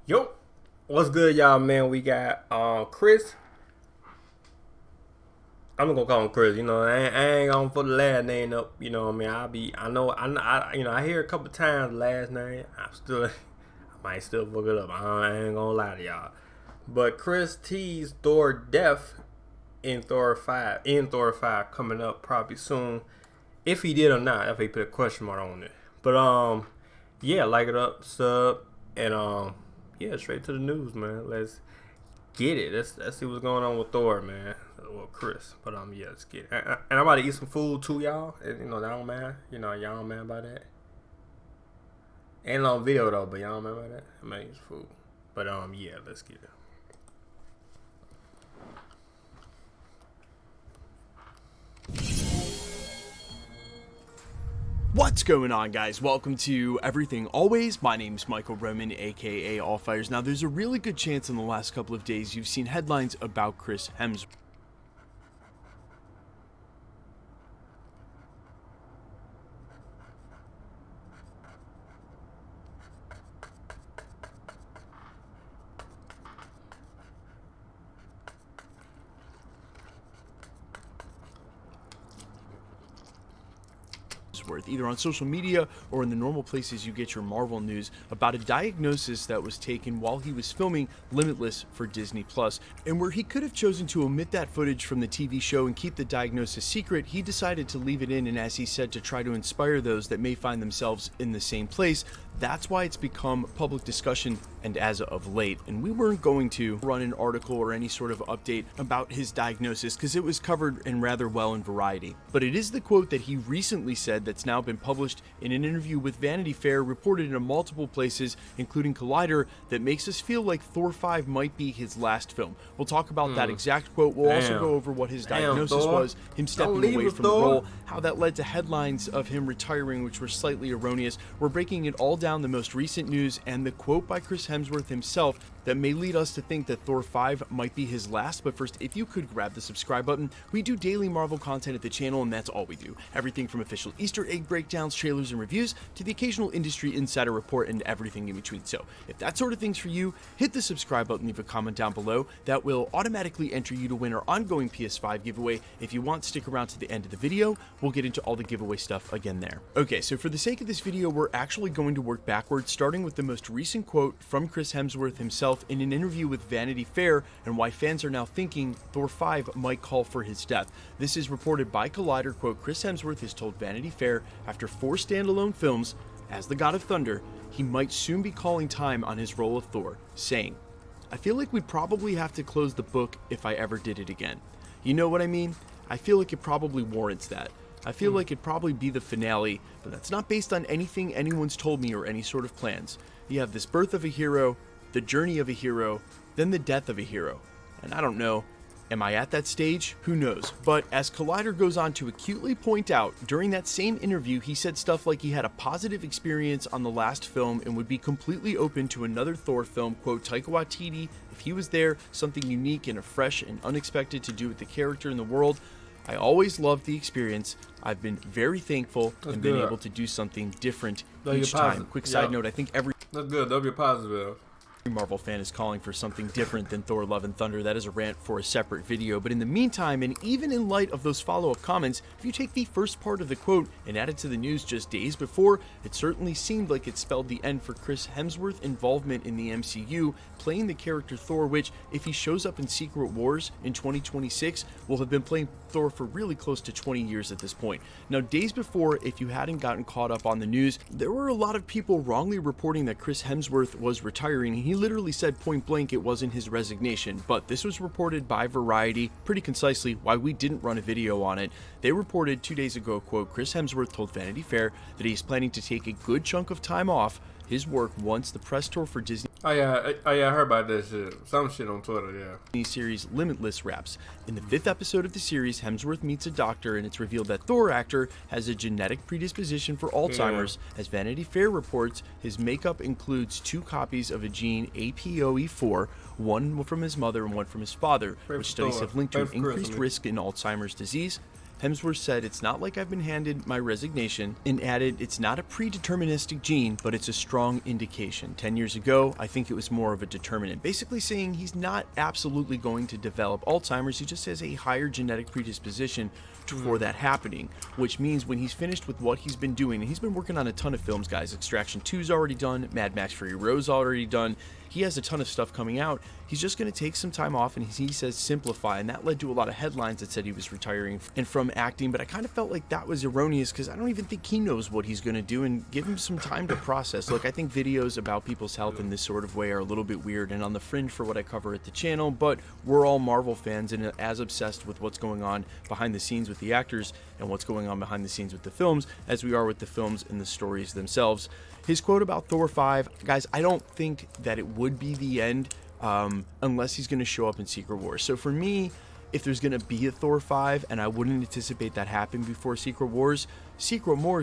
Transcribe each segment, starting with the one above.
Yo, what's good, y'all, man? We got Chris. I'm gonna call him Chris. You know, I ain't gonna put the last name up. You know what I mean? I hear a couple times the last name. I might still fuck it up. I ain't gonna lie to y'all. But Chris teased Thor death in Thor 5. In Thor 5 coming up probably soon. If he did or not, if he put a question mark on it. But yeah, like it up, sub, and yeah, straight to the news, man. Let's get it. Let's see what's going on with Thor, man. Well, Chris, but yeah, let's get it. And I'm about to eat some food too, y'all. And, you know, y'all don't mind. You know, y'all don't mind about that. Ain't on video though, but y'all don't mind about that. I might eat some food, but yeah, let's get it. What's going on, guys? Welcome to Everything Always. My name's Michael Roman, aka Allfires. Now, there's a really good chance in the last couple of days you've seen headlines about Chris Hemsworth. Either on social media or in the normal places you get your Marvel news, about a diagnosis that was taken while he was filming Limitless for Disney Plus, and where he could have chosen to omit that footage from the TV show and keep the diagnosis secret, he decided to leave it in, and as he said, to try to inspire those that may find themselves in the same place. That's why it's become public discussion, and as of late. And we weren't going to run an article or any sort of update about his diagnosis because it was covered in rather well in Variety. But it is the quote that he recently said that's now been published in an interview with Vanity Fair, reported in multiple places, including Collider, that makes us feel like Thor 5 might be his last film. We'll talk about that exact quote. We'll also go over what his diagnosis was, him stepping away from the role, how that led to headlines of him retiring, which were slightly erroneous. We're breaking it all down, the most recent news, and the quote by Chris Hemsworth himself that may lead us to think that Thor 5 might be his last. But first, if you could grab the subscribe button. We do daily Marvel content at the channel, and that's all we do. Everything from official Easter egg breakdowns, trailers, and reviews, to the occasional industry insider report and everything in between. So if that sort of thing's for you, hit the subscribe button, leave a comment down below. That will automatically enter you to win our ongoing PS5 giveaway. If you want, stick around to the end of the video. We'll get into all the giveaway stuff again there. Okay, so for the sake of this video, we're actually going to work backwards, starting with the most recent quote from Chris Hemsworth himself in an interview with Vanity Fair, and why fans are now thinking Thor 5 might call for his death. This is reported by Collider. Quote, Chris Hemsworth has told Vanity Fair after 4 standalone films as the God of Thunder, he might soon be calling time on his role of Thor, saying, I feel like we'd probably have to close the book if I ever did it again. You know what I mean? I feel like it probably warrants that. I feel like it'd probably be the finale, but that's not based on anything anyone's told me or any sort of plans. You have this birth of a hero, the journey of a hero, then the death of a hero. And I don't know, am I at that stage? Who knows? But as Collider goes on to acutely point out, during that same interview, he said stuff like he had a positive experience on the last film and would be completely open to another Thor film. Quote, Taika Waititi, if he was there, something unique and fresh and unexpected to do with the character in the world. I always loved the experience. I've been very thankful and been able to do something different each time. Quick side note, I think every That's good. That'll be a positive. Marvel fan is calling for something different than Thor Love and Thunder. That is a rant for a separate video. But in the meantime, and even in light of those follow-up comments, if you take the first part of the quote and add it to the news just days before, it certainly seemed like it spelled the end for Chris Hemsworth's involvement in the MCU, playing the character Thor, which, if he shows up in Secret Wars in 2026, will have been playing Thor for really close to 20 years at this point. Now, days before, if you hadn't gotten caught up on the news, there were a lot of people wrongly reporting that Chris Hemsworth was retiring. He literally said point blank it wasn't his resignation, but this was reported by Variety pretty concisely, why we didn't run a video on it. They reported 2 days ago, quote, Chris Hemsworth told Vanity Fair that he's planning to take a good chunk of time off his work once the press tour for Disney I heard about that shit. Some shit on Twitter, yeah. Series Limitless wraps. In the 5th episode of the series, Hemsworth meets a doctor, and it's revealed that Thor actor has a genetic predisposition for Alzheimer's. As Vanity Fair reports, his makeup includes 2 copies of a gene APOE4, one from his mother and one from his father, which studies have linked to an increased risk in Alzheimer's disease. Hemsworth said, "It's not like I've been handed my resignation," and added, "It's not a predeterministic gene, but it's a strong indication. 10 years ago, I think it was more of a determinant." Basically saying he's not absolutely going to develop Alzheimer's, he just has a higher genetic predisposition for that happening, which means when he's finished with what he's been doing, and he's been working on a ton of films, guys. Extraction 2's already done, Mad Max Fury Road's already done. He has a ton of stuff coming out. He's just going to take some time off, and he says simplify, and that led to a lot of headlines that said he was retiring and from acting, but I kind of felt like that was erroneous because I don't even think he knows what he's going to do, and give him some time to process. Look, I think videos about people's health in this sort of way are a little bit weird and on the fringe for what I cover at the channel, but we're all Marvel fans and as obsessed with what's going on behind the scenes with the actors and what's going on behind the scenes with the films as we are with the films and the stories themselves. His quote about Thor 5, guys, I don't think that it would be the end unless he's going to show up in Secret Wars. So for me, if there's going to be a Thor 5, and I wouldn't anticipate that happening before Secret Wars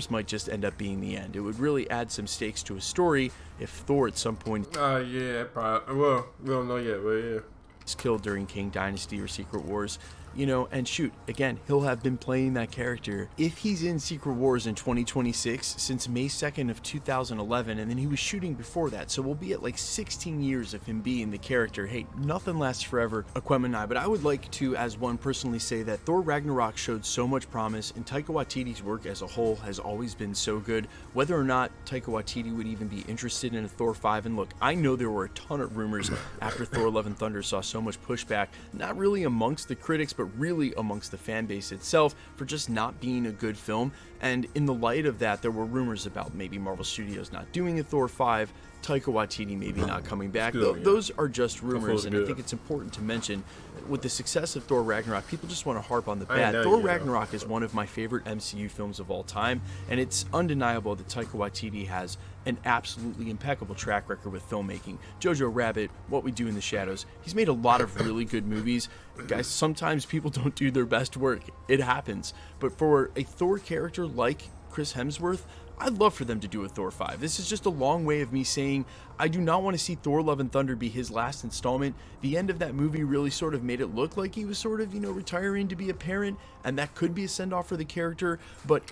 might just end up being the end. It would really add some stakes to a story if Thor at some point yeah, probably. Well, we don't know yet, but yeah, is killed during King Dynasty or Secret Wars. You know, and shoot, again, he'll have been playing that character if he's in Secret Wars in 2026 since May 2nd of 2011, and then he was shooting before that, so we'll be at like 16 years of him being the character. Hey, nothing lasts forever, Aquemini, but I would like to, as one, personally say that Thor Ragnarok showed so much promise, and Taika Waititi's work as a whole has always been so good. Whether or not Taika Waititi would even be interested in a Thor 5, and look, I know there were a ton of rumors after Thor Love and Thunder saw so much pushback, not really amongst the critics, but really amongst the fan base itself for just not being a good film. And in the light of that, there were rumors about maybe Marvel Studios not doing a Thor 5, Taika Waititi maybe not coming back. Those are just rumors, and I think it's important to mention with the success of Thor Ragnarok, people just want to harp on the bad. Thor Ragnarok is one of my favorite MCU films of all time, and it's undeniable that Taika Waititi has an absolutely impeccable track record with filmmaking. Jojo Rabbit, What We Do in the Shadows, he's made a lot of really good movies. Guys, sometimes people don't do their best work. It happens. But for a Thor character like Chris Hemsworth, I'd love for them to do a Thor 5. This is just a long way of me saying I do not want to see Thor Love and Thunder be his last installment. The end of that movie really sort of made it look like he was sort of, you know, retiring to be a parent, and that could be a send-off for the character, but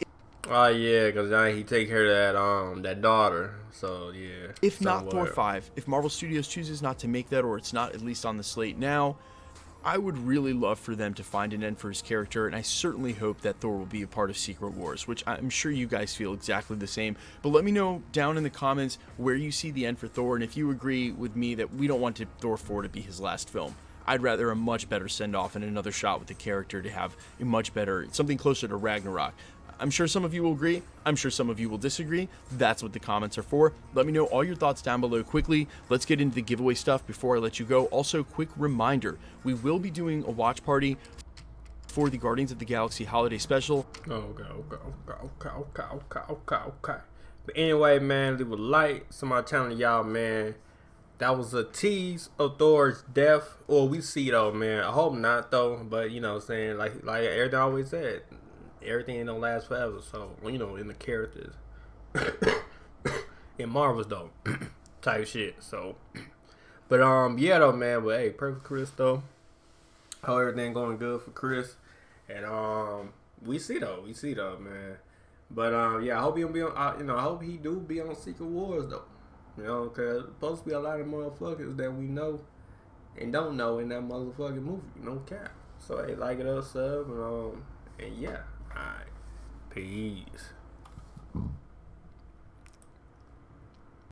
oh yeah, because now he take care of that daughter. So yeah. If not Thor 5, if Marvel Studios chooses not to make that, or it's not at least on the slate now, I would really love for them to find an end for his character, and I certainly hope that Thor will be a part of Secret Wars, which I'm sure you guys feel exactly the same. But let me know down in the comments where you see the end for Thor, and if you agree with me that we don't want Thor 4 to be his last film. I'd rather a much better send-off and another shot with the character to have a much better, something closer to Ragnarok. I'm sure some of you will agree. I'm sure some of you will disagree. That's what the comments are for. Let me know all your thoughts down below quickly. Let's get into the giveaway stuff before I let you go. Also, quick reminder, we will be doing a watch party for the Guardians of the Galaxy holiday special. Okay. But anyway, man, leave a like. Somebody telling y'all, man, that was a tease of Thor's death. Or we see though, man. I hope not though. But you know what I'm saying, like everything always said, everything don't last forever. So, you know, in the characters in Marvel's though type shit. So, but yeah though, man. But hey, perfect Chris though. Hope everything going good for Chris. And we see though, man. But yeah, I hope he'll be on. You know, I hope he do be on Secret Wars though. You know, cause supposed to be a lot of motherfuckers that we know and don't know in that motherfucking movie. No cap. So hey, like it up, sub, and yeah. Alright. Peace.